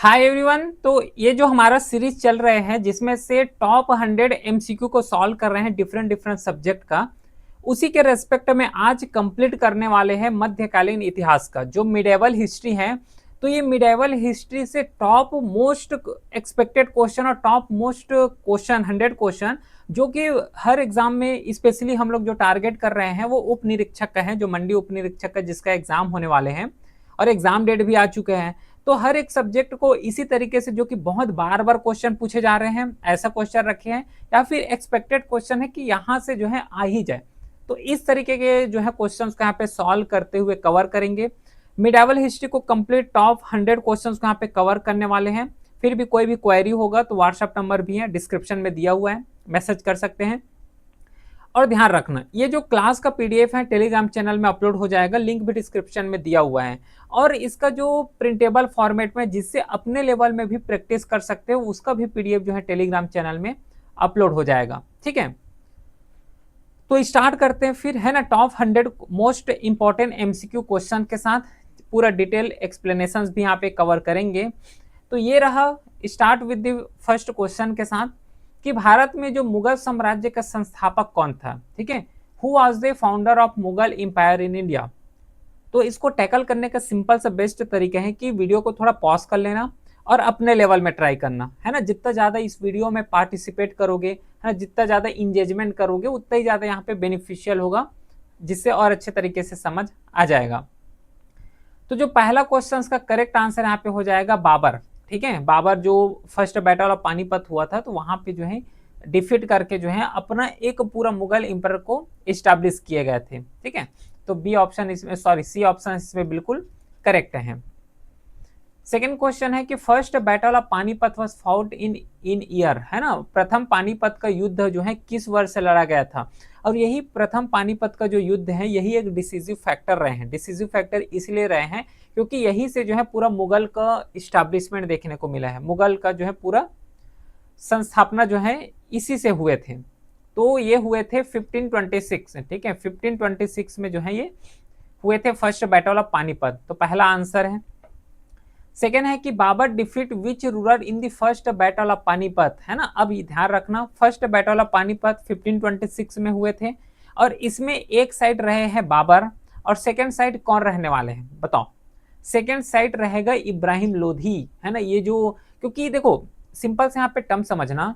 Hi everyone. तो ये जो हमारा सीरीज चल रहे हैं जिसमें से टॉप 100 एमसीक्यू को सॉल्व कर रहे हैं डिफरेंट डिफरेंट सब्जेक्ट का, उसी के रेस्पेक्ट में आज कंप्लीट करने वाले हैं मध्यकालीन इतिहास का जो मिडेवल हिस्ट्री है। तो ये मिडेवल हिस्ट्री से टॉप मोस्ट एक्सपेक्टेड क्वेश्चन और टॉप मोस्ट क्वेश्चन 100 क्वेश्चन जो कि हर एग्जाम में स्पेशली हम लोग जो टारगेट कर रहे हैं वो उप निरीक्षक का है, जो मंडी उप निरीक्षक का जिसका एग्जाम होने वाले हैं और एग्जाम डेट भी आ चुके हैं। तो हर एक सब्जेक्ट को इसी तरीके से जो कि बहुत बार बार क्वेश्चन पूछे जा रहे हैं ऐसा क्वेश्चन रखे हैं या फिर एक्सपेक्टेड क्वेश्चन है कि यहाँ से जो है आ ही जाए। तो इस तरीके के जो है क्वेश्चंस को यहाँ पे सॉल्व करते हुए कवर करेंगे। मिडावल हिस्ट्री को कंप्लीट टॉप 100 क्वेश्चंस को यहाँ पे कवर करने वाले हैं। फिर भी कोई भी क्वेरी होगा तो व्हाट्सएप नंबर भी है डिस्क्रिप्शन में दिया हुआ है, मैसेज कर सकते हैं। और ध्यान रखना ये जो क्लास का पीडीएफ है टेलीग्राम चैनल में अपलोड हो जाएगा, लिंक भी डिस्क्रिप्शन में दिया हुआ है। और इसका जो प्रिंटेबल फॉर्मेट में जिससे अपने लेवल में भी प्रैक्टिस कर सकते हो उसका भी पीडीएफ जो है टेलीग्राम चैनल में अपलोड हो जाएगा। ठीक है, तो स्टार्ट करते हैं फिर, है ना, top 100 most important MCQ question के साथ पूरा डिटेल एक्सप्लेनेशन भी यहाँ पे कवर करेंगे। तो ये रहा, start with the first question के साथ कि भारत में जो मुगल साम्राज्य का संस्थापक कौन था। ठीक है, who was the founder of Mughal empire in India. तो इसको टैकल करने का सिंपल सा बेस्ट तरीका है कि वीडियो को थोड़ा पॉज कर लेना और अपने लेवल में ट्राई करना, है ना। जितना ज़्यादा इस वीडियो में पार्टिसिपेट करोगे, है ना, जितना ज़्यादा इंगेजमेंट करोगे उतना ही ज़्यादा यहाँ पे बेनिफिशियल होगा, जिससे और अच्छे तरीके से समझ आ जाएगा। तो जो पहला क्वेश्चन का करेक्ट आंसर यहाँ पे हो जाएगा बाबर। ठीक है, बाबर जो फर्स्ट बैटल ऑफ पानीपत हुआ था तो वहां पे जो है डिफीट करके जो है अपना एक पूरा मुगल एम्पायर को इस्टेब्लिश किए गए थे। ठीक है, तो बी ऑप्शन इसमें, सॉरी सी ऑप्शन इसमें बिल्कुल करेक्ट है। सेकेंड क्वेश्चन है कि first battle of Panipat was fought in year, है ना। प्रथम पानीपत का युद्ध जो है किस वर्ष से लड़ा गया था। और यही प्रथम पानीपत का जो युद्ध है यही एक डिसीजिव फैक्टर रहे हैं। डिसीजिव फैक्टर इसलिए रहे हैं क्योंकि यही से जो है पूरा मुगल का इस्टेब्लिशमेंट देखने को मिला है, मुगल का जो है पूरा संस्थापना जो है इसी से हुए थे। तो ये हुए थे 1526। ठीक है, 1526 में जो है ये हुए थे फर्स्ट बैटल ऑफ पानीपत, तो पहला आंसर है। सेकेंड है कि Babur defeat which ruler in the first battle of Panipat, है ना। अब ध्यान रखना फर्स्ट बैटल ऑफ पानीपत 1526 में हुए थे और इसमें एक साइड रहे हैं बाबर और सेकेंड साइड कौन रहने वाले हैं बताओ। सेकेंड साइड रहेगा इब्राहिम लोधी, है ना। ये जो, क्योंकि देखो सिंपल से यहाँ पे टर्म समझना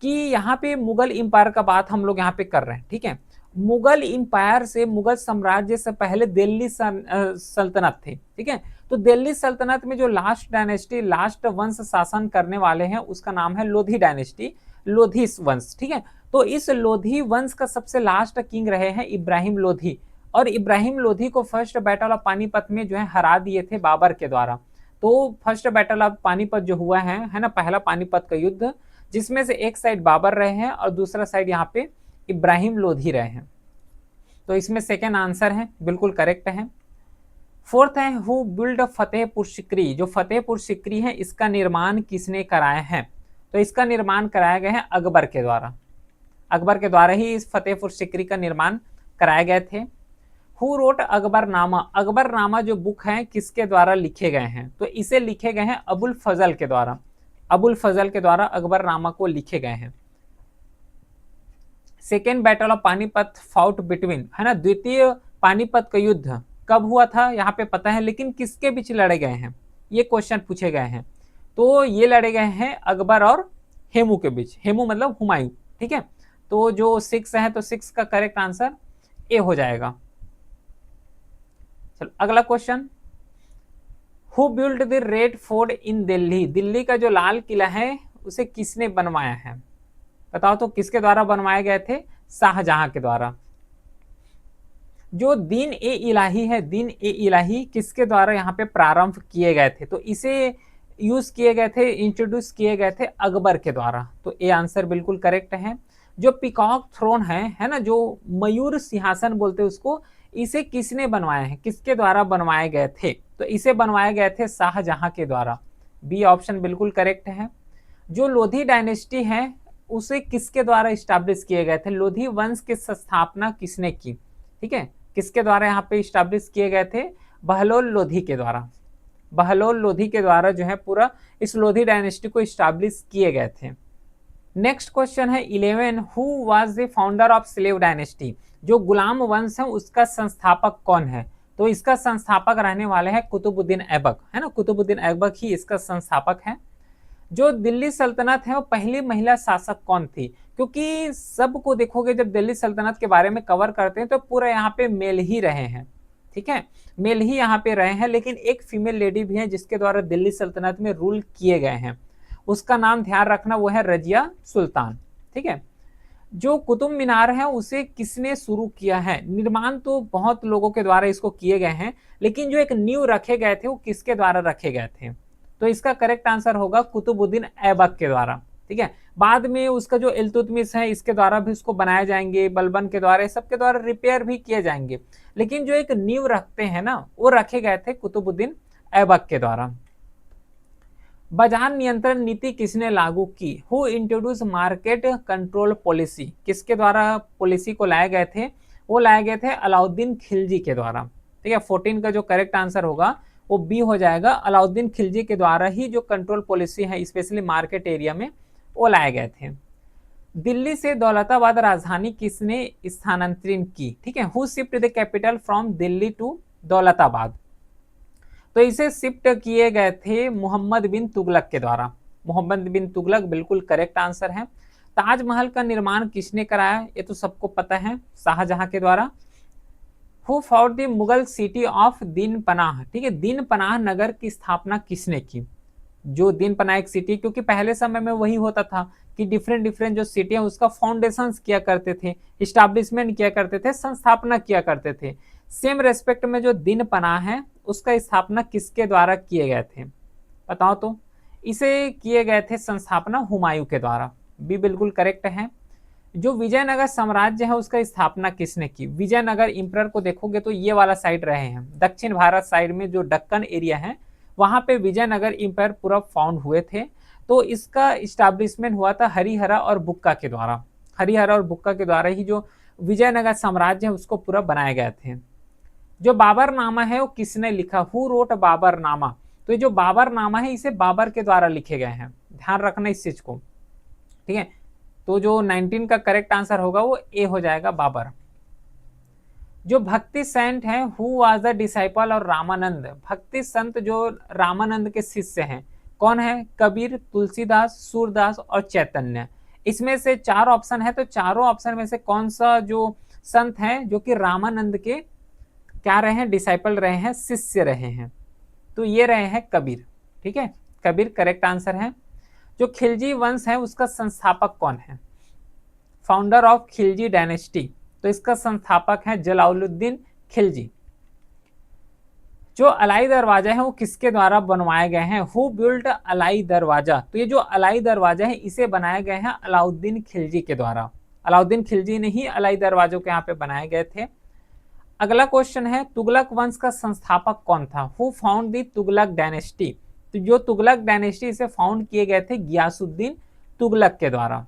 कि यहाँ पे मुगल एम्पायर का बात हम लोग यहाँ पे कर रहे हैं। ठीक है, मुगल एम्पायर से, मुगल साम्राज्य से पहले दिल्ली सल्तनत थी। ठीक है, तो दिल्ली सल्तनत में जो लास्ट डायनेस्टी, लास्ट वंश शासन करने वाले हैं उसका नाम है लोधी डायनेस्टी, लोधी वंश। ठीक है, तो इस लोधी वंश का सबसे लास्ट किंग रहे हैं इब्राहिम लोधी और इब्राहिम लोधी को फर्स्ट बैटल ऑफ पानीपत में जो है हरा दिए थे बाबर के द्वारा। तो फर्स्ट बैटल ऑफ पानीपत जो हुआ है ना, पहला पानीपत का युद्ध, जिसमें से एक साइड बाबर रहे हैं और दूसरा साइड यहाँ पे इब्राहिम लोधी रहे हैं। तो इसमें सेकेंड आंसर है, बिल्कुल करेक्ट है। फोर्थ है हु बिल्ड फतेहपुर सिकरी। जो फतेहपुर सिकरी है इसका निर्माण किसने कराया है। तो इसका निर्माण कराया गया है अकबर के द्वारा। अकबर के द्वारा ही इस फतेहपुर सिकरी का निर्माण कराए गए थे। Who wrote Akbarnama. अकबरनामा जो बुक है किसके द्वारा लिखे गए हैं। तो इसे लिखे गए हैं अबुल फजल के द्वारा। अबुल फजल के द्वारा अकबरनामा को लिखे गए हैं। Second battle of Panipat fought between, है ना। द्वितीय पानीपत का युद्ध कब हुआ था यहाँ पे पता है, लेकिन किसके बीच लड़े गए हैं ये क्वेश्चन पूछे गए हैं। तो ये लड़े गए हैं अकबर और हेमू के बीच। हेमू मतलब हुमायूं। ठीक है, तो जो 6 है तो 6 का करेक्ट आंसर ए हो जाएगा। चलो अगला question, who build the red fort in Delhi. Delhi का जो लाल किला है उसे किसने बनवाया है बताओ। तो किसके द्वारा बनवाए गए थे, शाहजहां के द्वारा। जो दीन ए इलाही है, दीन ए इलाही किसके द्वारा यहाँ पे प्रारंभ किए गए थे। तो इसे यूज किए गए थे, इंट्रोड्यूस किए गए थे अकबर के द्वारा। तो ए आंसर बिल्कुल करेक्ट है। जो पिकॉक थ्रोन है ना, जो मयूर सिंहासन बोलते हैं उसको, इसे किसने बनवाया है, किसके द्वारा बनवाए गए थे। तो इसे बनवाए गए थे शाहजहां के द्वारा। बी ऑप्शन बिल्कुल करेक्ट है। जो लोधी डायनेस्टी है उसे किसके द्वारा स्टैब्लिश किए गए थे। लोधी वंश की स्थापना किसने की। ठीक है, किसके द्वारा यहाँ पे स्टैब्लिश किए गए थे, बहलोल लोधी के द्वारा। बहलोल लोधी के द्वारा जो है पूरा इस लोधी डायनेस्टी को स्टैब्लिश किए गए थे। नेक्स्ट क्वेश्चन है 11, who was the founder of slave dynasty? जो गुलाम वंश है उसका संस्थापक कौन है? तो इसका संस्थापक रहने वाले हैं कुतुबुद्दीन ऐबक, है ना, कुतुबुद्दीन ऐबक ही इसका संस्थापक है। जो दिल्ली सल्तनत है वो पहली महिला शासक कौन थी? क्योंकि सबको देखोगे जब दिल्ली सल्तनत के बारे में कवर करते हैं तो पूरा यहाँ पे मेल ही रहे हैं, ठीक है, मेल ही यहाँ पे रहे हैं, लेकिन एक फीमेल लेडी भी है जिसके द्वारा दिल्ली सल्तनत में रूल किए गए हैं, उसका नाम ध्यान रखना, वो है रजिया सुल्तान, ठीक है। जो कुतुब मीनार है उसे किसने शुरू किया है? निर्माण तो बहुत लोगों के द्वारा इसको किए गए हैं, लेकिन जो एक नींव रखे गए थे वो किसके द्वारा रखे गए थे? तो इसका करेक्ट आंसर होगा कुतुबुद्दीन ऐबक के द्वारा, ठीक है। बाद में उसका जो इल्तुतमिश है इसके द्वारा भी उसको बनाए जाएंगे, बलबन के द्वारा, सबके द्वारा रिपेयर भी किए जाएंगे, लेकिन जो एक नींव रखते हैं ना वो रखे गए थे कुतुबुद्दीन ऐबक के द्वारा। बाजार नियंत्रण नीति किसने लागू की? Who introduce market control policy? किसके द्वारा पॉलिसी को लाए गए थे? वो लाए गए थे अलाउद्दीन खिलजी के द्वारा, ठीक है। 14 का जो करेक्ट आंसर होगा वो बी हो जाएगा, अलाउद्दीन खिलजी के द्वारा ही जो कंट्रोल पॉलिसी है स्पेशली मार्केट एरिया में वो लाए गए थे। दिल्ली से दौलताबाद राजधानी किसने स्थानांतरित की? ठीक है, who shift the capital from Delhi to Daulatabad? तो इसे शिफ्ट किए गए थे मोहम्मद बिन तुगलक के द्वारा। मोहम्मद बिन तुगलक बिल्कुल करेक्ट आंसर है। ताजमहल का निर्माण किसने कराया? ये तो सबको पता है, शाहजहां के द्वारा। Who found the Mughal city of दीन पनाह? ठीक है, दीन पनाह नगर की स्थापना किसने की? जो दीन पनाह एक सिटी, क्योंकि पहले समय में वही होता था कि डिफरेंट डिफरेंट जो सिटी है उसका फाउंडेशन किया करते थे, इस्टेब्लिशमेंट किया करते थे, संस्थापना किया करते थे। सेम रेस्पेक्ट में जो दीन पनाह है उसका स्थापना किसके द्वारा किए गए थे? बताओ तो। इसे किए गए थे संस्थापना हुमायूं के द्वारा, भी बिल्कुल करेक्ट है। जो विजयनगर साम्राज्य है उसका स्थापना किसने की? विजयनगर इंपरर को देखोगे तो ये वाला साइड रहे हैं, दक्षिण भारत साइड में जो दक्कन एरिया है वहां पे विजयनगर इंपायर पूरा फाउंड हुए थे। तो इसका इस्टेब्लिशमेंट हुआ था हरिहरा और बुक्का के द्वारा। हरिहरा और बुक्का के द्वारा ही जो विजयनगर साम्राज्य है उसको पूरा बनाए गए थे। जो बाबरनामा है वो किसने लिखा? Who wrote Baburnama? तो ये जो बाबरनामा है इसे बाबर के द्वारा लिखे गए हैं, ध्यान रखना इस चीज को, ठीक है। तो जो 19 का करेक्ट आंसर होगा वो ए हो जाएगा, बाबर। जो भक्ति सेंट है हु वाज द डिसाइपल और रामानंद? भक्ति संत जो रामानंद के शिष्य हैं कौन है? कबीर, तुलसीदास, सूरदास और चैतन्य। इसमें से 4 ऑप्शन है, तो चारों ऑप्शन में से कौन सा जो संत है जो कि रामानंद के क्या रहे हैं? डिसाइपल रहे हैं, शिष्य रहे हैं? तो ये रहे हैं कबीर, ठीक है, कबीर करेक्ट आंसर है। जो खिलजी वंश है उसका संस्थापक कौन है? फाउंडर ऑफ खिलजी डायनेस्टी, तो इसका संस्थापक है जलालुद्दीन खिलजी। जो अलाई दरवाजा है वो किसके द्वारा बनवाए गए हैं? हु बिल्ट अलाई दरवाजा? तो ये जो अलाई दरवाजा है इसे बनाए गए हैं अलाउद्दीन खिलजी के द्वारा। अलाउद्दीन खिलजी ने ही अलाई दरवाजों के यहाँ पे बनाए गए थे। अगला क्वेश्चन है तुगलक वंश का संस्थापक कौन था? Who found the Tughlaq dynasty? तो जो तुगलक डायनेस्टी इसे फाउंड किए गए थे गियासुद्दीन तुगलक के द्वारा।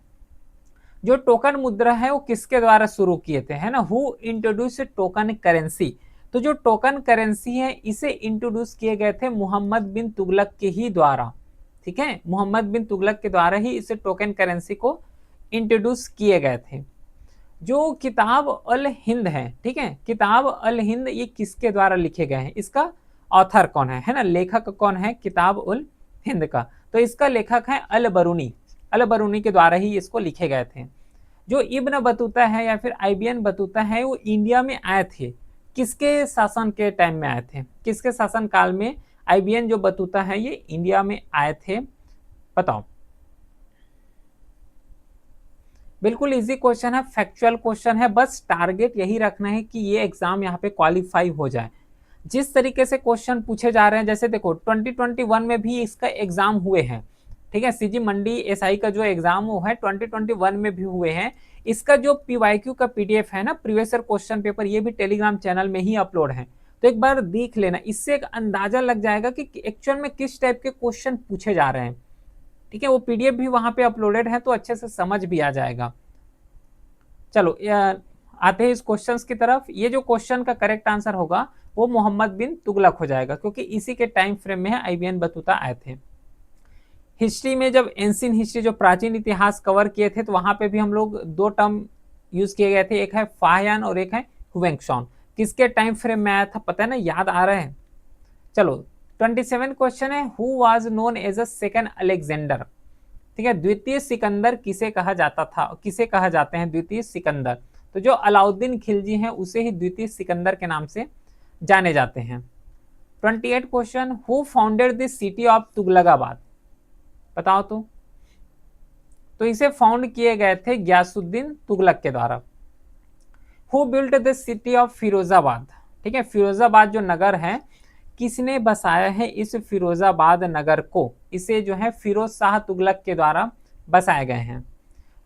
जो टोकन मुद्रा है वो किसके द्वारा शुरू किए थे? है ना, हु इंट्रोड्यूस टोकन करेंसी? तो जो टोकन करेंसी है इसे इंट्रोड्यूस किए गए थे मोहम्मद बिन तुगलक के ही द्वारा, ठीक है, मोहम्मद बिन तुगलक के द्वारा ही इसे टोकन करेंसी को इंट्रोड्यूस किए गए थे। जो किताब अल हिंद है, ठीक है, किताब अल हिंद ये किसके द्वारा लिखे गए हैं? इसका ऑथर कौन है ना, लेखक कौन है किताब उल हिंद का? तो इसका लेखक है अल बरूनी। अल बरूनी के द्वारा ही इसको लिखे गए थे। जो इब्न बतूता है या फिर आईबीएन बतूता है वो इंडिया में आए थे, किसके शासन के टाइम में आए थे? किसके शासन काल में आईबीएन जो बतूता है ये इंडिया में आए थे? बताओ। बिल्कुल इजी क्वेश्चन है, फैक्चुअल क्वेश्चन है, बस टारगेट यही रखना है कि ये एग्जाम यहाँ पे क्वालिफाई हो जाए। जिस तरीके से क्वेश्चन पूछे जा रहे हैं, जैसे देखो 2021 में भी इसका एग्जाम हुए हैं, ठीक है, सीजी मंडी एसआई का जो एग्जाम वो है 2021 में भी हुए हैं। इसका जो पीवाईक्यू का पीडीएफ है ना, प्रीवियस ईयर क्वेश्चन पेपर, ये भी टेलीग्राम चैनल में ही अपलोड है, तो एक बार देख लेना, इससे एक अंदाजा लग जाएगा कि एक्चुअल में किस टाइप के क्वेश्चन पूछे जा रहे हैं, ठीक है। वो पीडीएफ भी वहां पे अपलोडेड है तो अच्छे से समझ भी आ जाएगा। चलो आते हैं इस क्वेश्चंस की तरफ। ये जो क्वेश्चन का करेक्ट आंसर होगा वो मोहम्मद बिन तुगलक हो जाएगा, क्योंकि इसी के टाइम फ्रेम में IBN बतूता आए थे। हिस्ट्री में जब एंशियंट हिस्ट्री जो प्राचीन इतिहास कवर किए थे, तो वहां पे भी हम लोग दो टर्म यूज किए गए थे, एक है फाहियान और एक है हुवेंगशॉन। किसके टाइम फ्रेम में आया था पता है ना, याद आ रहा है? चलो 27 क्वेश्चन है, who was known as a second Alexander. ठीक है, द्वितीय सिकंदर किसे कहा जाता था, किसे कहा जाते हैं द्वितीय सिकंदर? तो जो अलाउद्दीन खिलजी हैं उसे ही द्वितीय सिकंदर के नाम से जाने जाते हैं। 28 question, who founded the city of Tughlakabad, बताओ तो इसे फाउंड किए गए थे गयासुद्दीन तुगलक के द्वारा। Who built the city of Firozabad, ठीक है, फिरोजाबाद जो नगर है किसने बसाया है इस फिरोजाबाद नगर को? इसे जो है फिरोज शाह तुगलक के द्वारा बसाए गए हैं।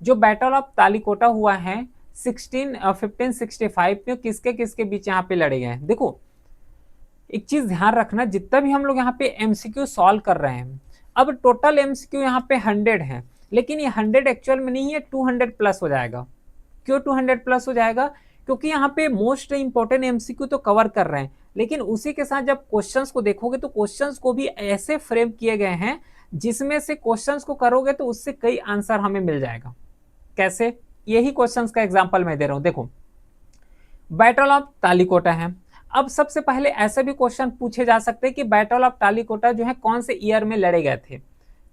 जो बैटल ऑफ तालिकोटा हुआ है 1565 में, किसके किसके बीच यहाँ पे लड़े गए हैं? देखो एक चीज ध्यान रखना, जितना भी हम लोग यहाँ पे MCQ सॉल्व कर रहे हैं, अब टोटल MCQ यहाँ पे 100 है, लेकिन ये 100 एक्चुअल में नहीं है, 200 प्लस हो जाएगा। क्यों 200 प्लस हो जाएगा? क्योंकि यहाँ पे मोस्ट इंपॉर्टेंट MCQ तो कवर कर रहे हैं, लेकिन उसी के साथ जब क्वेश्चंस को देखोगे तो क्वेश्चंस को भी ऐसे फ्रेम किए गए हैं जिसमें से क्वेश्चंस को करोगे तो उससे कई आंसर हमें मिल जाएगा। कैसे? यही क्वेश्चंस का एग्जांपल मैं दे रहा हूं। देखो बैटल ऑफ तालिकोटा है, अब सबसे पहले ऐसे भी क्वेश्चन पूछे जा सकते हैं कि बैटल ऑफ तालिकोटा जो है कौन से ईयर में लड़े गए थे,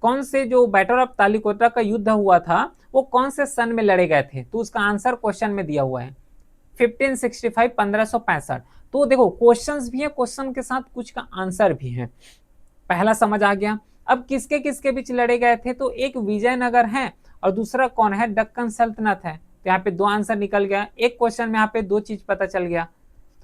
कौन से जो बैटल ऑफ तालिकोटा का युद्ध हुआ था वो कौन से सन में लड़े गए थे, तो उसका आंसर क्वेश्चन में दिया हुआ है 1565 1565। तो देखो क्वेश्चंस भी है, क्वेश्चन के साथ कुछ का आंसर भी है। पहला समझ आ गया। अब किसके किसके बीच लड़े गए थे, तो एक विजयनगर है और दूसरा कौन है, दक्कन सल्तनत है। तो यहाँ पे दो आंसर निकल गया, एक क्वेश्चन में यहाँ पे दो चीज पता चल गया,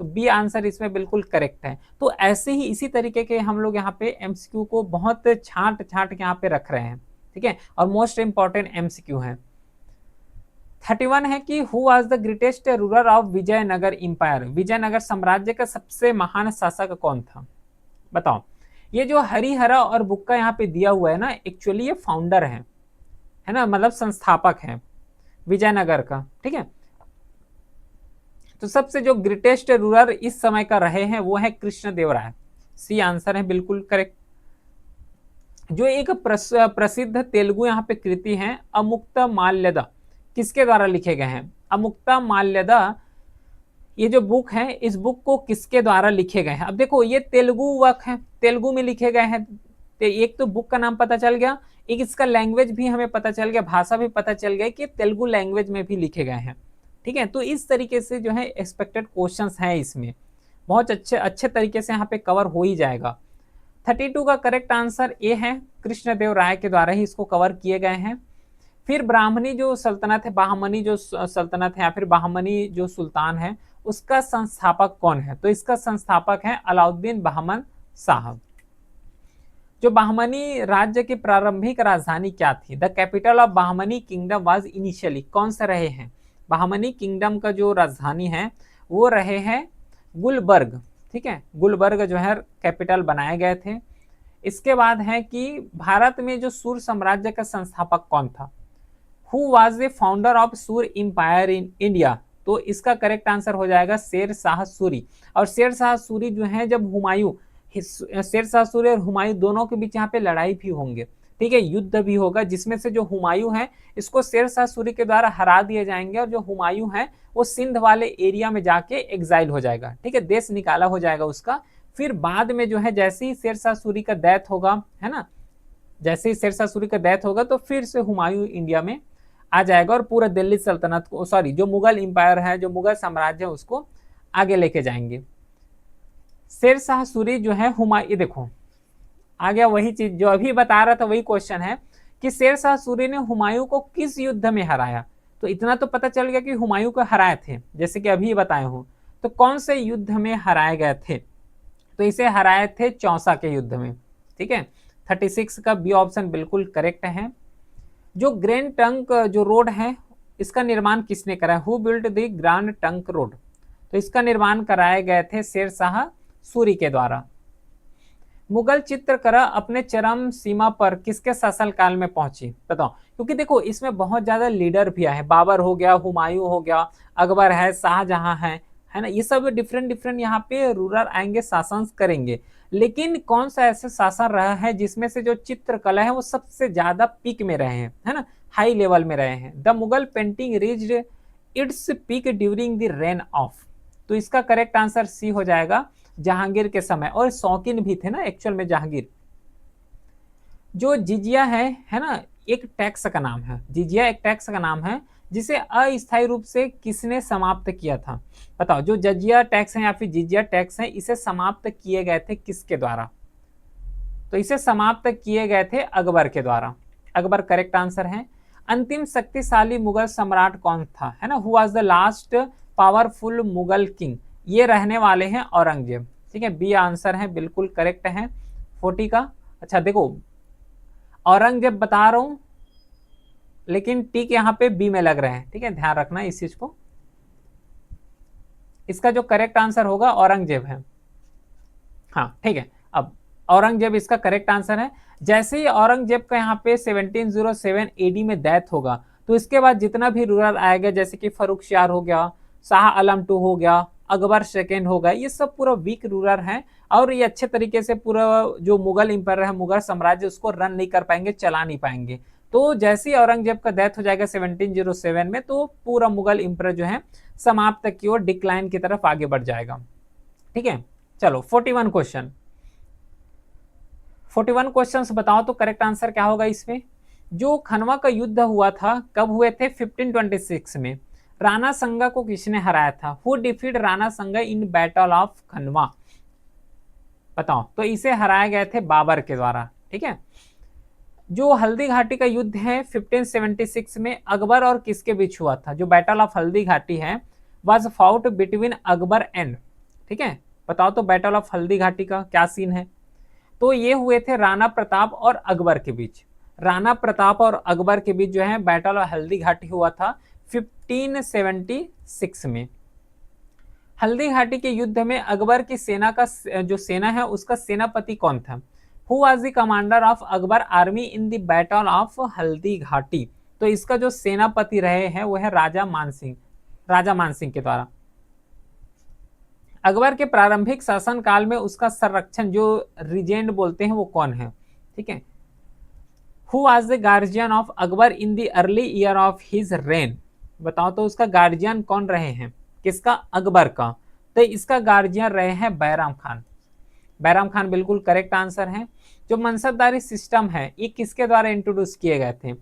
तो बी आंसर इसमें बिल्कुल करेक्ट है। तो ऐसे ही इसी तरीके के हम लोग यहाँ पे MCQ को बहुत छांट छांट के यहाँ पे रख रहे हैं, ठीक है, और मोस्ट इंपॉर्टेंट MCQ है। 31 है कि who was the greatest ruler of Vijayanagar empire, Vijayanagar साम्राज्य का सबसे महान शासक कौन था, बताओ। ये जो हरिहरा और बुक्का यहाँ पे दिया हुआ है ना, एक्चुअली ये फाउंडर है ना, मतलब संस्थापक है विजयनगर का, ठीक है। तो सबसे जो ग्रेटेस्ट रूलर इस समय का रहे हैं वो है कृष्णदेवराय, सी आंसर है बिल्कुल करेक्ट। जो एक प्रसिद्ध तेलुगु यहाँ पे कृति है अमुक्तमाल्यदा, किसके द्वारा लिखे गए हैं? अमुक्तमाल्यदा ये जो बुक है, इस बुक को किसके द्वारा लिखे गए हैं? अब देखो ये तेलुगु वर्क है, तेलुगु में लिखे गए हैं, तो एक तो बुक का नाम पता चल गया, एक इसका लैंग्वेज भी हमें पता चल गया, भाषा भी पता चल गया कि तेलुगु लैंग्वेज में भी लिखे गए हैं, ठीक है। तो इस तरीके से जो है एक्सपेक्टेड क्वेश्चंस हैं इसमें, बहुत अच्छे तरीके से यहाँ पे कवर हो ही जाएगा। 32 का करेक्ट आंसर ए है, कृष्णदेवराय के द्वारा ही इसको कवर किए गए हैं। फिर ब्राह्मणी जो सल्तनत है, बाहमनी जो सल्तनत है या फिर बाहमनी जो सुल्तान है, उसका संस्थापक कौन है? तो इसका संस्थापक है अलाउद्दीन बहमन साहब। जो बाहमनी राज्य की प्रारंभिक राजधानी क्या थी? The capital of Bahmani kingdom was initially, कौन से रहे हैं? बाहमनी किंगडम का जो राजधानी है वो रहे हैं गुलबर्ग, ठीक है, गुलबर्ग जो है कैपिटल बनाए गए थे। इसके बाद है कि भारत में जो सूर साम्राज्य का संस्थापक कौन था? Who was the founder of सूर एम्पायर इन इंडिया? तो इसका करेक्ट आंसर हो जाएगा शेर शाह सूरी। और शेर शाह सूरी जो है, जब हुमायूं, शेर शाह सूरी और हुमायूं दोनों के बीच यहाँ पे लड़ाई भी होंगे, ठीक है, युद्ध भी होगा, जिसमें से जो हुमायूं है इसको शेर शाह सूरी के द्वारा हरा दिए जाएंगे, और जो हुमायूं है वो सिंध वाले एरिया में जाके एग्जाइल हो जाएगा, ठीक है, देश निकाला हो जाएगा उसका। फिर बाद में जो है जैसे ही शेर शाह सूरी का डेथ होगा, है ना, जैसे ही शेर शाह सूरी का डेथ होगा तो फिर से हुमायूं इंडिया में आ जाएगा और पूरा दिल्ली सल्तनत को, सॉरी जो मुगल एम्पायर है, जो मुगल साम्राज्य है, उसको आगे लेके जाएंगे। शेर शाह सूरी जो है हुमायूं, देखो आ गया वही चीज जो अभी बता रहा था, वही क्वेश्चन है कि शेर शाह सूरी ने हुमायूं को किस युद्ध में हराया? तो इतना तो पता चल गया कि हुमायूं को हराए थे, जैसे कि अभी बताए हूं, तो कौन से युद्ध में हराए गए थे? तो इसे हराए थे चौसा के युद्ध में, ठीक है। 36 का बी ऑप्शन बिल्कुल करेक्ट है। जो ग्रैंड ट्रंक जो रोड है, इसका निर्माण किसने कराया? Who built the grand trunk road? तो इसका निर्माण कराए गए थे शेर शाह सूरी के द्वारा। मुगल चित्रकला अपने चरम सीमा पर किसके शासनकाल में पहुंची, बताओ। क्योंकि देखो इसमें बहुत ज्यादा लीडर भी आए, बाबर हो गया, हुमायूं हो गया, अकबर है, शाहजहां है है ना। ये सब डिफरेंट डिफरेंट यहाँ पे रूलर आएंगे, शासन करेंगे, लेकिन कौन सा ऐसा शासन रहा है जिसमें से जो चित्रकला है वो सबसे ज्यादा पीक में रहे हैं, है ना, हाई लेवल में रहे हैं। The Mughal painting reached its peak during the rain of, तो इसका करेक्ट आंसर सी हो जाएगा, जहांगीर के समय। और शौकीन भी थे ना एक्चुअल में जहांगीर। जो जिजिया है ना, एक टैक्स का नाम है, जिजिया एक टैक्स का नाम है जिसे अस्थायी रूप से किसने समाप्त किया था। बताओ, जो जजिया टैक्स है या फिर जिजिया टैक्स है, इसे समाप्त किए गए थे किसके द्वारा? तो इसे समाप्त किए गए थे अकबर के द्वारा। अकबर करेक्ट आंसर है। अंतिम शक्तिशाली मुगल सम्राट कौन था, है ना, who was the last powerful Mughal king? ये रहने वाले हैं औरंगजेब। ठीक है, बी आंसर है, बिल्कुल करेक्ट है 40 का। अच्छा देखो, औरंगजेब बता रहा हूं लेकिन टिक यहाँ पे बी में लग रहे हैं, ठीक है, ध्यान रखना इस चीज को। इसका जो करेक्ट आंसर होगा औरंगजेब है। हाँ ठीक है, अब औरंगजेब इसका करेक्ट आंसर है। जैसे ही औरंगजेब का यहाँ पे 1707 एडी में डेथ होगा, तो इसके बाद जितना भी रूलर आएगा, जैसे कि फर्रुखशियार हो गया, शाह आलम टू हो गया, अकबर सेकेंड हो गया, ये सब पूरा वीक रूलर हैं और ये अच्छे तरीके से पूरा जो मुगल इंपायर है, मुगल साम्राज्य, उसको रन नहीं कर पाएंगे, चला नहीं पाएंगे। तो जैसे ही औरंगजेब का डेथ हो जाएगा 1707 में, तो पूरा मुगल इंपायर जो है समाप्त की ओर, डिक्लाइन की तरफ आगे बढ़ जाएगा। ठीक है, चलो 41 क्वेश्चन, 41 क्वेश्चंस बताओ तो करेक्ट आंसर क्या होगा इसमें। जो खनवा का युद्ध हुआ था, कब हुए थे? 1526 में। राणा संगा को किसने हराया था? हु डिफीट राणा संगा इन बैटल ऑफ खनवा? बताओ, तो इसे हराए गए थे बाबर के द्वारा। ठीक है, जो हल्दी घाटी का युद्ध है 1576 में अकबर और किसके बीच हुआ था? जो बैटल ऑफ हल्दी घाटी है was fought between Akbar and, ठीक है, बताओ तो बैटल ऑफ हल्दी घाटी का क्या सीन है? तो ये हुए थे राणा प्रताप और अकबर के बीच। राणा प्रताप और अकबर के बीच जो है बैटल ऑफ हल्दी घाटी हुआ था 1576 में। हल्दी घाटी के युद्ध में अकबर की सेना का जो सेना है उसका सेनापति कौन था? Who was the commander of Akbar army in the battle of Haldi Ghati? तो इसका जो सेनापति रहे हैं वो है राजा मानसिंह, राजा मानसिंह के द्वारा। अकबर के प्रारंभिक शासन काल में उसका संरक्षण, जो रिजेंट बोलते हैं, वो कौन है? ठीक है, who was the guardian of Akbar in the early year of his rain? बताओ तो उसका गार्जियन कौन रहे हैं? किसका? अकबर का। तो इसका गार्जियन रहे हैं बैराम खान। बैराम खान बिल्कुल करेक्ट आंसर है। जो मनसबदारी सिस्टम है ये किसके द्वारा इंट्रोड्यूस किए गए थे?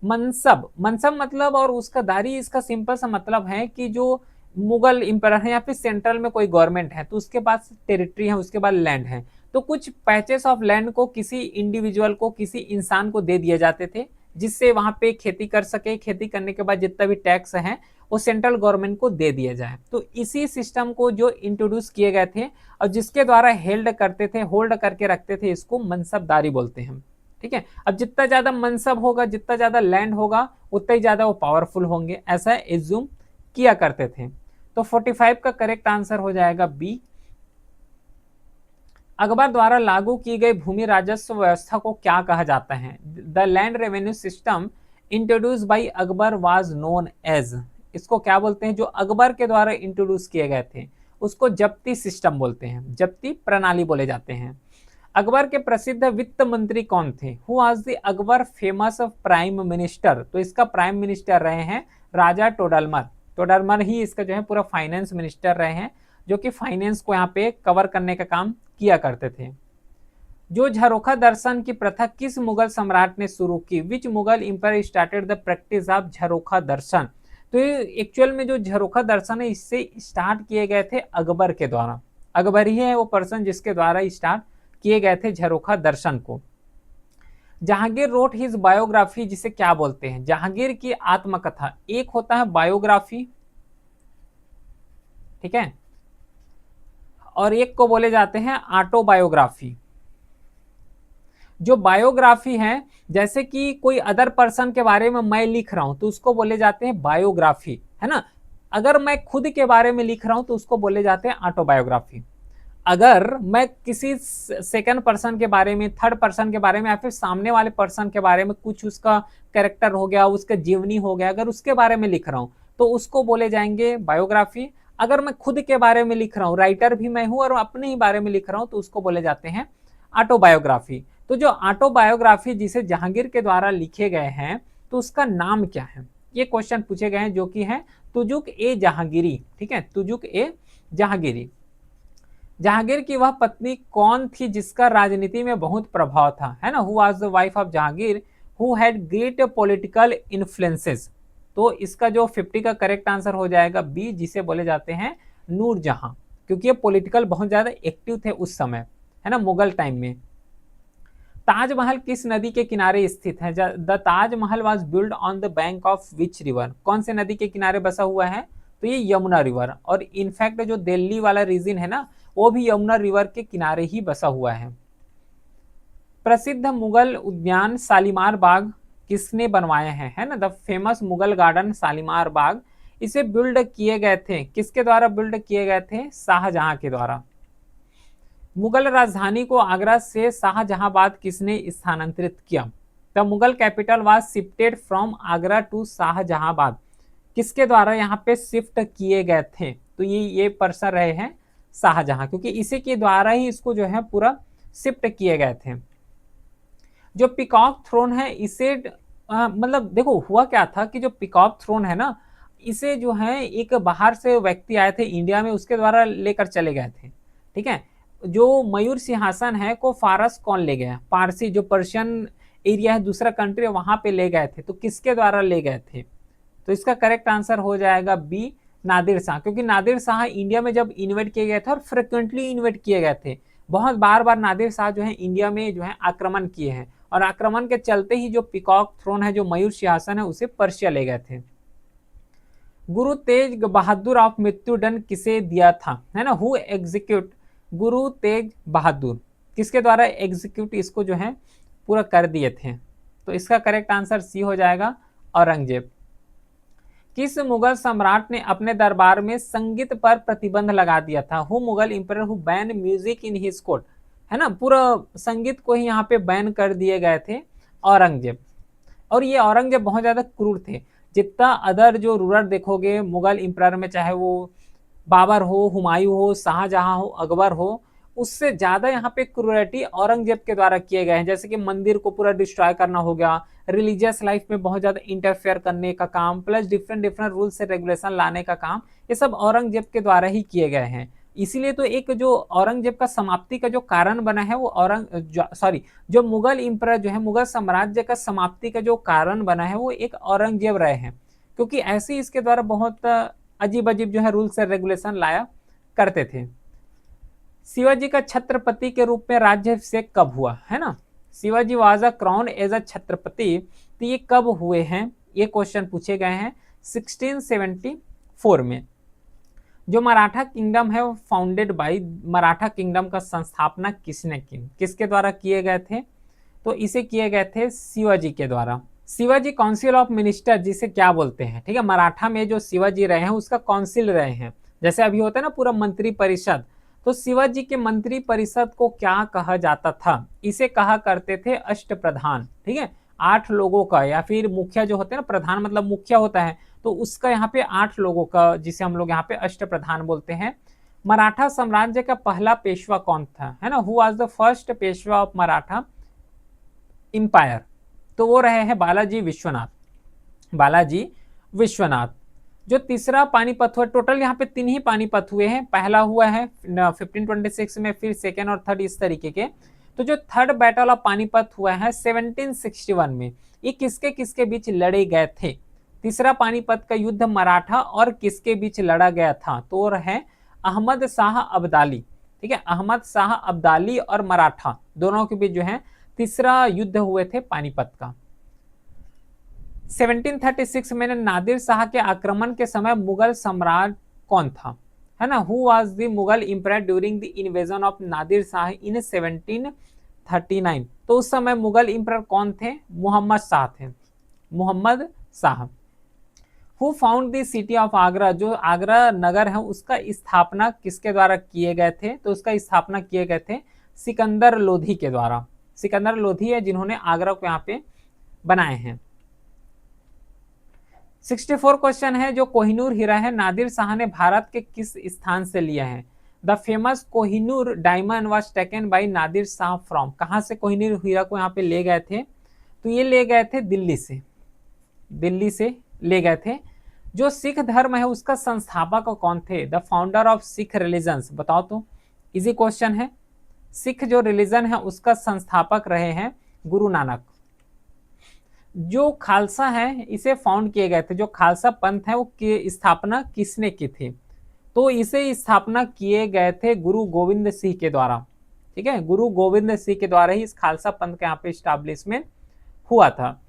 मनसब, मनसब मतलब और उसका दारी, इसका सिंपल सा मतलब है कि जो मुगल इंपायर है या फिर सेंट्रल में कोई गवर्नमेंट है तो उसके पास टेरिटरी है, उसके बाद लैंड है, तो कुछ पैचेस ऑफ लैंड को किसी इंडिविजुअल को, किसी इंसान को दे दिए जाते थे जिससे वहां पे खेती कर सके। खेती करने के बाद जितना भी टैक्स है वो सेंट्रल गवर्नमेंट को दे दिया जाए। तो इसी सिस्टम को जो इंट्रोड्यूस किए गए थे और जिसके द्वारा हेल्ड करते थे, होल्ड करके रखते थे, इसको मनसबदारी बोलते हैं। ठीक है, अब जितना ज्यादा मनसब होगा, जितना ज्यादा लैंड होगा, उतना ही ज्यादा वो पावरफुल होंगे, ऐसा एज्यूम किया करते थे। तो 45 का करेक्ट आंसर हो जाएगा बी। अकबर द्वारा लागू की गई भूमि राजस्व व्यवस्था को क्या कहा जाता है? The land revenue system introduce by Akbar was known as, इसको क्या बोलते हैं? जो अकबर के द्वारा इंट्रोड्यूस किए गए थे उसको जब्ती सिस्टम बोलते हैं, जब्ती प्रणाली बोले जाते हैं। अकबर के प्रसिद्ध वित्त मंत्री कौन थे? Who was the Akbar famous prime minister? तो इसका प्राइम मिनिस्टर रहे हैं राजा टोडरमल। टोडरमल ही इसका जो है पूरा फाइनेंस मिनिस्टर रहे हैं, जो कि फाइनेंस को यहाँ पे कवर करने का काम किया करते थे। जो झरोखा दर्शन की प्रथा किस मुगल सम्राट ने शुरू की? Which Mughal empire started the practice of Jharokha Darshan? तो एक्चुअल में जो झरोखा दर्शन है इससे स्टार्ट किए गए थे अकबर के द्वारा। अकबर ही है वो पर्सन जिसके द्वारा स्टार्ट किए गए थे झरोखा दर्शन को। जहांगीर रोट हिज बायोग्राफी, जिसे क्या बोलते हैं? जहांगीर की आत्मकथा। एक होता है बायोग्राफी, ठीक है, और एक को बोले जाते हैं ऑटोबायोग्राफी। जो बायोग्राफी है, जैसे कि कोई अदर पर्सन के बारे में मैं लिख रहा हूं तो उसको बोले जाते हैं बायोग्राफी, है ना। अगर मैं खुद के बारे में लिख रहा हूं तो उसको बोले जाते हैं ऑटोबायोग्राफी। अगर मैं किसी सेकंड पर्सन के बारे में, थर्ड पर्सन के बारे में या फिर सामने वाले पर्सन के बारे में कुछ उसका कैरेक्टर हो गया, उसका जीवनी हो गया, अगर उसके बारे में लिख रहा हूं तो उसको बोले जाएंगे बायोग्राफी। अगर मैं खुद के बारे में लिख रहा हूँ, राइटर भी मैं हूं और अपने ही बारे में लिख रहा हूं, तो उसको बोले जाते हैं ऑटोबायोग्राफी। तो जो ऑटोबायोग्राफी जिसे जहांगीर के द्वारा लिखे गए हैं, तो उसका नाम क्या है, ये क्वेश्चन पूछे गए हैं, जो कि है तुजुक ए जहांगीरी। ठीक है, तुजुक ए जहांगीरी। जहांगीर की वह पत्नी कौन थी जिसका राजनीति में बहुत प्रभाव था, है ना, who was the wife of Jahangir who had great political influences. तो इसका जो 50 का करेक्ट आंसर हो जाएगा बी, जिसे बोले जाते हैं नूरजहां, क्योंकि ये पॉलिटिकल बहुत ज्यादा एक्टिव थे उस समय, है ना, मुगल टाइम में। ताजमहल किस नदी के किनारे स्थित है? The Taj Mahal was build on the bank of which river? कौन से नदी के किनारे बसा हुआ है? तो ये यमुना रिवर। और इनफैक्ट जो दिल्ली वाला रीजन है ना, वो भी यमुना रिवर के किनारे ही बसा हुआ है। प्रसिद्ध मुगल उद्यान शालीमार बाग किसने बनवाया है ना, the famous Mughal garden Shalimar Bagh, इसे बिल्ड किए गए थे, किसके द्वारा बिल्ड किए गए थे? शाहजहां के द्वारा। मुगल राजधानी को आगरा से शाहजहांबाद किसने स्थानांतरित किया? The Mughal capital was shifted from Agra to Shahjahanabad, किसके द्वारा यहाँ पे शिफ्ट किए गए थे? तो ये पर्सन रहे हैं शाहजहां, क्योंकि इसी के द्वारा ही इसको जो है पूरा शिफ्ट किए गए थे। जो पिकॉक थ्रोन है इसे मतलब देखो हुआ क्या था कि जो पिकॉक थ्रोन है ना, इसे जो है एक बाहर से व्यक्ति आए थे इंडिया में, उसके द्वारा लेकर चले गए थे। ठीक है, जो मयूर सिंहासन है को फारस कौन ले गया? पारसी, जो पर्शियन एरिया है, दूसरा कंट्री, वहां पे ले गए थे। तो किसके द्वारा ले गए थे? तो इसका करेक्ट आंसर हो जाएगा बी, नादिर शाह, क्योंकि नादिर शाह इंडिया में जब इन्वेट किए गए थे और फ्रिक्वेंटली इन्वेट किए गए थे, बहुत बार बार नादिर शाह जो है इंडिया में जो है आक्रमण किए हैं, और आक्रमण के चलते ही जो पिकॉक थ्रोन है, जो मयूर सिंहासन है, उसे पर्शिया ले गए थे। गुरु तेज बहादुर ऑफ मृत्युदंड किसे दिया था, है ना, हु एग्जीक्यूट गुरु तेज बहादुर, किसके द्वारा एग्जीक्यूट इसको जो है पूरा कर दिए थे? तो इसका करेक्ट आंसर सी हो जाएगा, औरंगजेब। किस मुगल सम्राट ने अपने दरबार में संगीत पर प्रतिबंध लगा दिया था? Who Mughal emperor who ban music in his court, है ना, पूरा संगीत को ही यहाँ पे बैन कर दिए गए थे, औरंगजेब। और ये औरंगजेब बहुत ज्यादा क्रूर थे। जितना अदर जो रूलर देखोगे मुगल इंपरर में, चाहे वो बाबर हो, हुमायूं हो, शाहजहां हो, अकबर हो, उससे ज्यादा यहाँ पे क्रूरटी औरंगजेब के द्वारा किए गए हैं। जैसे कि मंदिर को पूरा डिस्ट्रॉय करना हो गया, रिलीजियस लाइफ में बहुत ज्यादा इंटरफेयर करने का काम, प्लस डिफरेंट डिफरेंट रूल्स से रेगुलेशन लाने का काम, ये सब औरंगजेब के द्वारा ही किए गए हैं। इसीलिए तो एक जो औरंगजेब का समाप्ति का जो कारण बना है वो जो मुगल इंपरर जो है, मुगल साम्राज्य का समाप्ति का जो कारण बना है, वो एक औरंगजेब रहे हैं, क्योंकि ऐसे ही इसके द्वारा बहुत अजीब अजीब जो है रूल्स एंड रेगुलेशन लाया करते थे। शिवाजी का छत्रपति के रूप में राज्याभिषेक कब हुआ, है ना? Shivaji was a crown as a Chhatrapati, तो ये कब हुए हैं? ये क्वेश्चन पूछे गए हैं 1674 में। जो मराठा किंगडम है वो फाउंडेड बाय, मराठा किंगडम का संस्थापना किसने की, किसके द्वारा किए गए थे? तो इसे किए गए थे शिवाजी के द्वारा। शिवाजी काउंसिल ऑफ मिनिस्टर जिसे क्या बोलते हैं? ठीक है, मराठा में जो शिवाजी रहे हैं उसका काउंसिल रहे हैं, जैसे अभी होता है ना पूरा मंत्री परिषद, तो शिवाजी के मंत्री परिषद को क्या कहा जाता था? इसे कहा करते थे अष्टप्रधान। ठीक है, 8 लोगों का, या फिर मुखिया जो होते हैं ना, प्रधान मतलब मुखिया होता है, तो उसका यहाँ पे 8 लोगों का, जिसे हम लोग यहाँ पे अष्टप्रधान बोलते हैं। मराठा साम्राज्य का पहला पेशवा कौन था, है ना, who was the first Peshwa of Maratha empire? तो वो रहे हैं बालाजी विश्वनाथ, बालाजी विश्वनाथ। जो तीसरा पानीपत हुआ, टोटल यहाँ पे 3 ही पानीपत हुए हैं, पहला हुआ है 1526 में, फिर सेकेंड और थर्ड इस तरीके के। तो जो थर्ड बैटल ऑफ पानीपत हुआ है 1761 में, ये किसके किसके बीच लड़े गए थे? तीसरा पानीपत का युद्ध मराठा और किसके बीच लड़ा गया था? तो रहे अहमद शाह अब्दाली। ठीक है, अहमद शाह अब्दाली और मराठा दोनों के बीच जो है तीसरा युद्ध हुए थे पानीपत का। 1736 में नादिर शाह के आक्रमण के समय मुगल सम्राट कौन था, है ना, who was the Mughal emperor during the invasion of Nadir Shah in 1739? तो उस समय मुगल इंपरर कौन थे? मोहम्मद शाह थे, Mohammad Shah. Who found the city of Agra, जो आगरा नगर है उसका स्थापना किसके द्वारा किए गए थे? तो उसका स्थापना किए गए थे सिकंदर लोधी के द्वारा। सिकंदर लोधी है जिन्होंने आगरा को यहाँ पे बनाए हैं। 64 क्वेश्चन है, जो कोहिनूर हीरा है नादिर शाह ने भारत के किस स्थान से लिया है? The famous Kohinoor diamond was taken by Nadir Shah from, कहां से कोहिनूर हीरा को यहाँ पे ले गए थे? तो ये ले गए थे दिल्ली से, दिल्ली से ले गए थे। जो सिख धर्म है उसका संस्थापक कौन थे? The founder of Sikh religions, बताओ तो, इजी क्वेश्चन है। सिख जो रिलीजन है उसका संस्थापक रहे हैं गुरु नानक। जो खालसा है इसे फाउंड किए गए थे, जो खालसा पंथ है वो की स्थापना किसने की थी? तो इसे स्थापना किए गए थे गुरु गोविंद सिंह के द्वारा। ठीक है, गुरु गोविंद सिंह के द्वारा ही इस खालसा पंथ का यहाँ पे स्टैब्लिशमेंट हुआ था।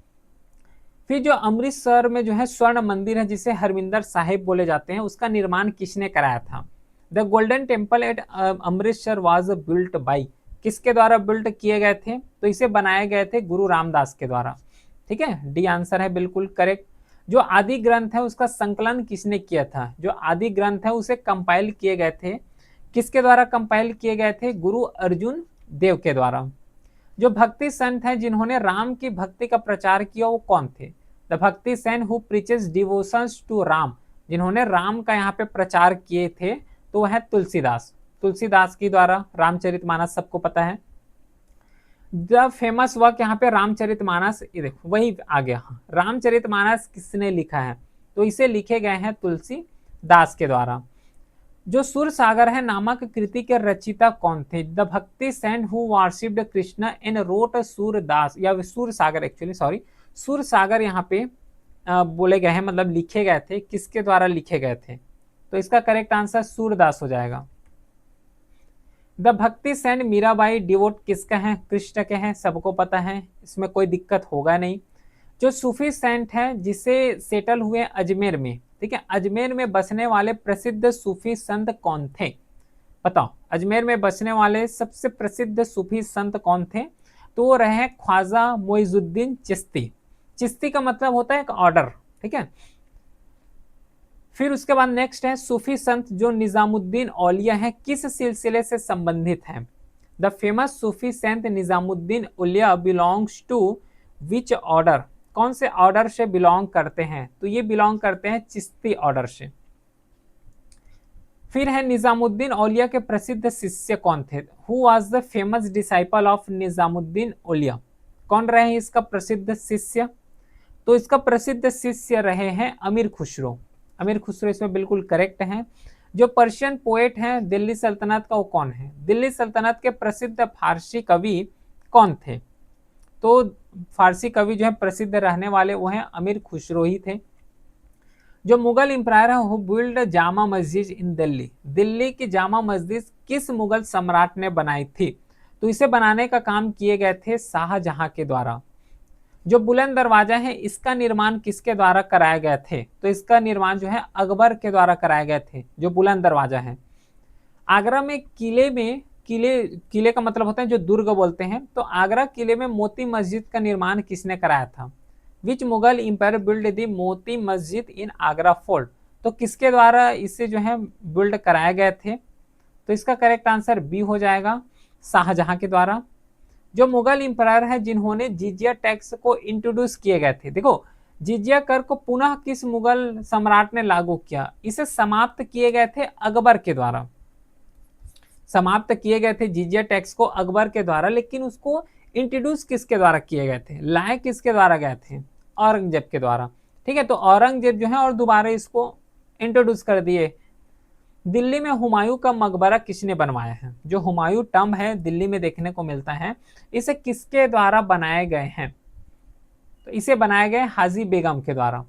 फिर जो अमृतसर में जो है स्वर्ण मंदिर है जिसे हरमिंदर साहिब बोले जाते हैं, उसका निर्माण किसने कराया था? The golden temple at Amritsar was built by, किसके द्वारा बिल्ट किए गए थे? तो इसे बनाए गए थे गुरु रामदास के द्वारा। ठीक है, डी आंसर है बिल्कुल करेक्ट। जो आदि ग्रंथ है उसका संकलन किसने किया था? जो आदि ग्रंथ है उसे कंपाइल किए गए थे, किसके द्वारा कंपाइल किए गए थे? गुरु अर्जुन देव के द्वारा। जो भक्ति संत हैं जिन्होंने राम की भक्ति का प्रचार किया वो कौन थे? The bhakti saint who preaches devotions to Ram, जिन्होंने राम का यहाँ पे प्रचार किए थे तो वह है तुलसीदास। तुलसीदास के द्वारा रामचरितमानस सबको पता है। द फेमस वर्क यहाँ पे रामचरितमानस, ये देखो वही आ गया, रामचरितमानस किसने लिखा है? तो इसे लिखे गए हैं तुलसीदास के द्वारा। जो सुर सागर है नामक कृति के रचिता कौन थे? The bhakti saint who worshipped Krishna in wrote Surdas, या सुर सागर, एक्चुअली सॉरी, सुर सागर यहाँ पे बोले गए हैं, मतलब लिखे गए थे, किसके द्वारा लिखे गए थे? तो इसका करेक्ट आंसर सूरदास हो जाएगा। The bhakti Saint Mirabai devote किसका है? कृष्ण के हैं, सबको पता है, इसमें कोई दिक्कत होगा नहीं। जो सूफी सेंट है जिसे सेटल हुए अजमेर में, ठीक है, अजमेर में बसने वाले प्रसिद्ध सूफी संत कौन थे? बताओ, अजमेर में बसने वाले सबसे प्रसिद्ध सूफी संत कौन थे? तो वो रहे ख्वाजा मोइजुद्दीन चिश्ती। चिश्ती का मतलब होता है एक ऑर्डर। ठीक है, फिर उसके बाद नेक्स्ट है सूफी संत जो निजामुद्दीन औलिया है किस सिलसिले से संबंधित है? The famous Sufi Sant Nizamuddin Auliya belongs to which order, कौन से ऑर्डर से बिलोंग करते हैं? तो ये बिलोंग करते हैं चिश्ती ऑर्डर से। फिर है निजामुद्दीन औलिया के प्रसिद्ध शिष्य कौन थे? Who was the famous disciple of Nizamuddin Auliya, कौन रहे हैं इसका प्रसिद्ध शिष्य? तो इसका प्रसिद्ध शिष्य रहे हैं अमीर खुसरो। अमीर खुसरो इसमें बिल्कुल करेक्ट है। जो पर्शियन पोएट हैं दिल्ली सल्तनत का वो कौन है? दिल्ली सल्तनत के प्रसिद्ध फारसी कवि कौन थे? तो फारसी कवि जो है प्रसिद्ध रहने वाले वो हैं अमीर खुसरो ही थे। जो मुगल एम्पायर है वो बिल्ड जामा मस्जिद इन दिल्ली, दिल्ली की जामा मस्जिद किस मुगल सम्राट ने बनाई थी? तो इसे बनाने का काम किए गए थे शाहजहां के द्वारा। जो बुलंद दरवाजा है इसका निर्माण किसके द्वारा कराए गए थे? तो इसका निर्माण जो है अकबर के द्वारा कराए गए थे। जो बुलंद दरवाजा है आगरा में किले का मतलब होता है जो दुर्ग बोलते हैं, तो आगरा किले में मोती मस्जिद का निर्माण किसने कराया था? विच Mughal empire build the Moti Masjid in Agra fort, तो किसके द्वारा इसे जो है बिल्ड कराए गए थे? तो इसका करेक्ट आंसर बी हो जाएगा, शाहजहां के द्वारा। जो मुगल एम्पायर है जिन्होंने जिजिया टैक्स को इंट्रोड्यूस किए गए थे, देखो जिजिया कर को पुनः किस मुगल सम्राट ने लागू किया? इसे समाप्त किए गए थे अकबर के द्वारा। समाप्त किए गए थे जिजिया टैक्स को अकबर के द्वारा, लेकिन उसको इंट्रोड्यूस किसके द्वारा किए गए थे? लाए किसके द्वारा गए थे? औरंगजेब के द्वारा। ठीक है, तो औरंगजेब जो है और दोबारा इसको इंट्रोड्यूस कर दिए। दिल्ली में हुमायूं का मकबरा किसने बनवाया है? जो हुमायूं टम्ब है दिल्ली में देखने को मिलता है, इसे किसके द्वारा बनाए गए हैं? तो इसे बनाए गए हाजी बेगम के द्वारा।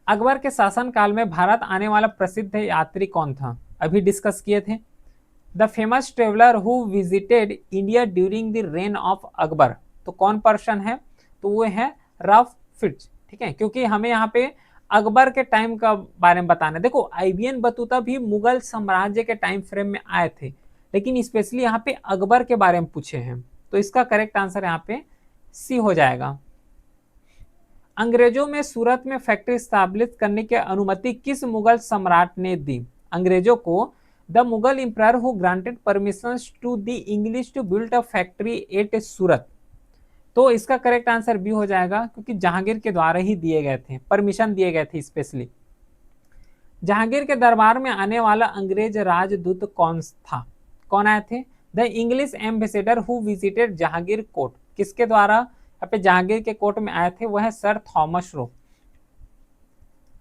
अकबर के शासनकाल में भारत आने वाला प्रसिद्ध यात्री कौन था? अभी डिस्कस किए थे। The famous traveller who visited India during the rain of Akbar, तो कौन पर्सन है? तो वो है रफ फिट्ज। ठीक है, क्योंकि हमें यहाँ पे अकबर के टाइम का बारे में बताना है। देखो आईबीएन बतूता भी मुगल साम्राज्य के टाइम फ्रेम में आए थे, लेकिन स्पेशली यहाँ पे अकबर के बारे में पूछे हैं, तो इसका करेक्ट आंसर यहाँ पे सी हो जाएगा। अंग्रेजों में सूरत में फैक्ट्री स्थापित करने की अनुमति किस मुगल सम्राट ने दी? अंग्रेजों को the Mughal empire who granted permission to the English to build a factory at Surat, तो इसका करेक्ट आंसर बी हो जाएगा, क्योंकि जहांगीर के द्वारा ही दिए गए थे, परमिशन दिए गए थे स्पेशली। जहांगीर के दरबार में आने वाला अंग्रेज राजदूत कौन था? कौन आए थे? The English ambassador who visited Jahangir court, किसके द्वारा यहाँ पे जहांगीर के कोर्ट में आए थे? वह है सर थॉमस रो।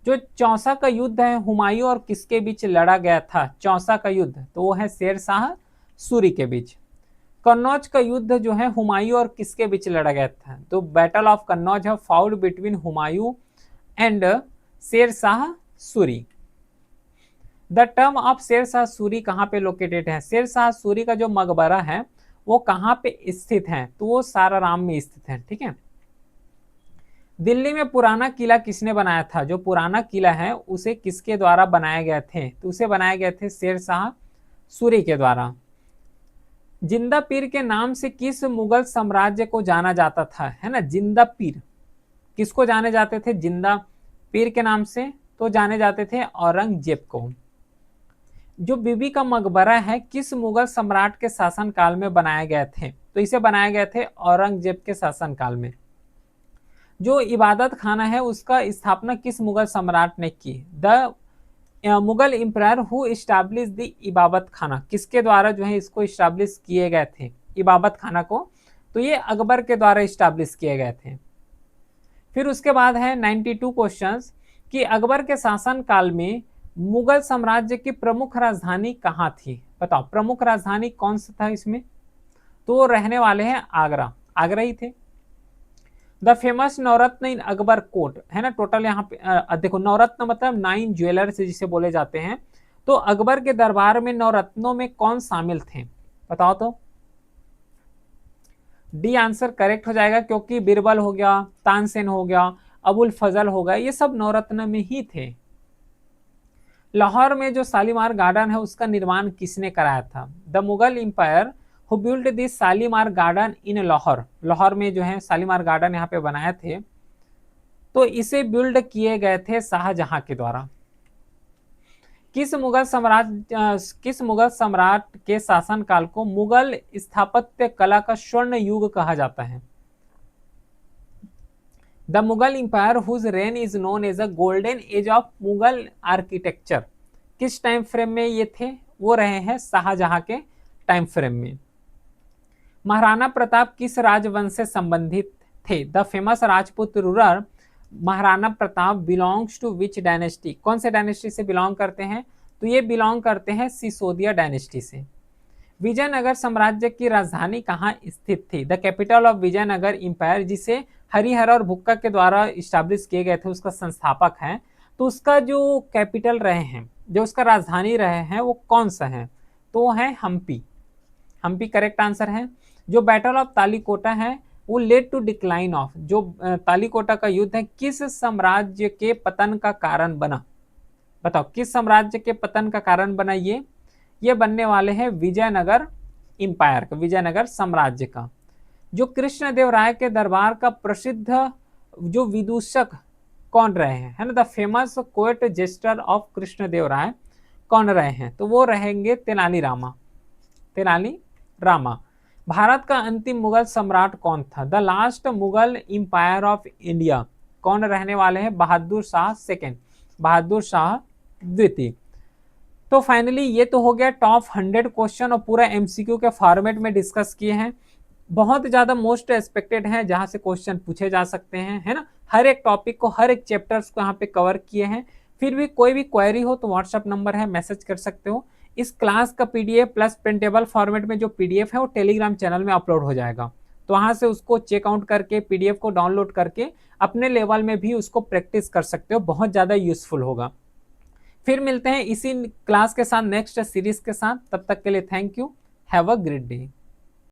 जो चौसा का युद्ध है हुमायूं और किसके बीच लड़ा गया था? चौसा का युद्ध तो वो है शेर शाह सूरी के बीच। कन्नौज का युद्ध जो है हुमायूं और किसके बीच लड़ा गया था? तो बैटल ऑफ कन्नौज है fought between Humayun and Sher Shah Suri. The term of Sher Shah Suri कहाँ पे लोकेटेड है? शेर शाह सूरी का जो मकबरा है वो कहाँ पे स्थित है? तो वो सासाराम में स्थित है। ठीक है। दिल्ली में पुराना किला किसने बनाया था? जो पुराना किला है उसे किसके द्वारा बनाए गए थे? तो उसे बनाए गए थे शेर शाह सूरी के द्वारा। जिंदा पीर के नाम से किस मुगल साम्राज्य को जाना जाता था? है ना, जिंदा पीर किसको जाने जाते थे? जिंदा पीर के नाम से तो जाने जाते थे औरंगजेब को। जो बीबी का मकबरा है किस मुगल सम्राट के शासनकाल में बनाए गए थे? तो इसे बनाए गए थे औरंगजेब के शासनकाल में। जो इबादत खाना है उसका स्थापना किस मुगल सम्राट ने की? The Mughal empire who establish the Ibadat Khana, किसके द्वारा जो है इसको इस्टेब्लिश किए गए थे इबादत खाना को? तो ये अकबर के द्वारा इस्टेब्लिश किए गए थे। फिर उसके बाद है 92 क्वेश्चंस कि अकबर के शासन काल में मुगल साम्राज्य की प्रमुख राजधानी कहाँ थी? बताओ प्रमुख राजधानी कौन सा था इसमें? तो रहने वाले हैं आगरा, आगरा ही थे। The famous Navratna in Akbar court, है ना, टोटल यहाँ पे देखो नवरत्न मतलब 9 ज्वेलर्स जिसे बोले जाते हैं। तो अकबर के दरबार में नवरत्नों में कौन शामिल थे? बताओ तो। डी आंसर करेक्ट हो जाएगा, क्योंकि बीरबल हो गया, तानसेन हो गया, अबुल फजल हो गया, ये सब नवरत्न में ही थे। लाहौर में जो शालीमार गार्डन है उसका निर्माण किसने कराया था? The Mughal empire who build this Shalimar garden in Lahore, Lahore में जो है शालीमार गार्डन यहाँ पे बनाए थे, तो इसे बिल्ड किए गए थे शाहजहां के द्वारा। किस मुगल सम्राट के शासनकाल को मुगल स्थापत्य कला का स्वर्ण युग कहा जाता है? The Mughal empire whose reign is known as a golden age of Mughal architecture, किस टाइम फ्रेम में ये थे? वो रहे हैं शाहजहां के टाइम फ्रेम में। महाराणा प्रताप किस राजवंश से संबंधित थे? The famous Rajput ruler Maharana Pratap belongs to which dynasty, कौन से डायनेस्टी से बिलोंग करते हैं? तो ये बिलोंग करते हैं सिसोदिया डायनेस्टी से। विजयनगर साम्राज्य की राजधानी कहाँ स्थित थी? The capital of Vijayanagar empire, जिसे हरिहर और भुक्का के द्वारा इस्टेब्लिश किए गए थे, उसका संस्थापक है, तो उसका जो कैपिटल रहे हैं, जो उसका राजधानी रहे हैं, वो कौन सा है? तो वो है हम्पी। हम्पी करेक्ट आंसर है। जो बैटल ऑफ तालिकोटा है वो लेड टू डिक्लाइन ऑफ, जो तालिकोटा का युद्ध है किस साम्राज्य के पतन का कारण बना? बताओ किस साम्राज्य के पतन का कारण बना? ये बनने वाले हैं विजयनगर एम्पायर का, विजयनगर साम्राज्य का। जो कृष्णदेव राय के दरबार का प्रसिद्ध जो विदूषक कौन रहे हैं, है ना, the famous court jester of Krishnadeva Raya कौन रहे हैं? तो वो रहेंगे तेनाली रामा, तेनाली रामा। भारत का अंतिम मुगल सम्राट कौन था? The last Mughal empire of India कौन रहने वाले हैं? बहादुर शाह सेकेंड, बहादुर शाह द्वितीय। तो फाइनली ये तो हो गया टॉप 100 क्वेश्चन और पूरा एमसीक्यू के फॉर्मेट में डिस्कस किए हैं। बहुत ज्यादा मोस्ट एक्सपेक्टेड हैं जहां से क्वेश्चन पूछे जा सकते हैं, है ना, हर एक टॉपिक को, हर एक चैप्टर्स को यहाँ पे कवर किए हैं। फिर भी कोई भी क्वेरी हो तो व्हाट्सएप नंबर है, मैसेज कर सकते हो। इस क्लास का पीडीएफ प्लस प्रिंटेबल फॉर्मेट में जो पीडीएफ है वो टेलीग्राम चैनल में अपलोड हो जाएगा, तो वहां से उसको चेकआउट करके पीडीएफ को डाउनलोड करके अपने लेवल में भी उसको प्रैक्टिस कर सकते हो, बहुत ज़्यादा यूजफुल होगा। फिर मिलते हैं इसी क्लास के साथ नेक्स्ट सीरीज के साथ, तब तक के लिए thank you, have a great day.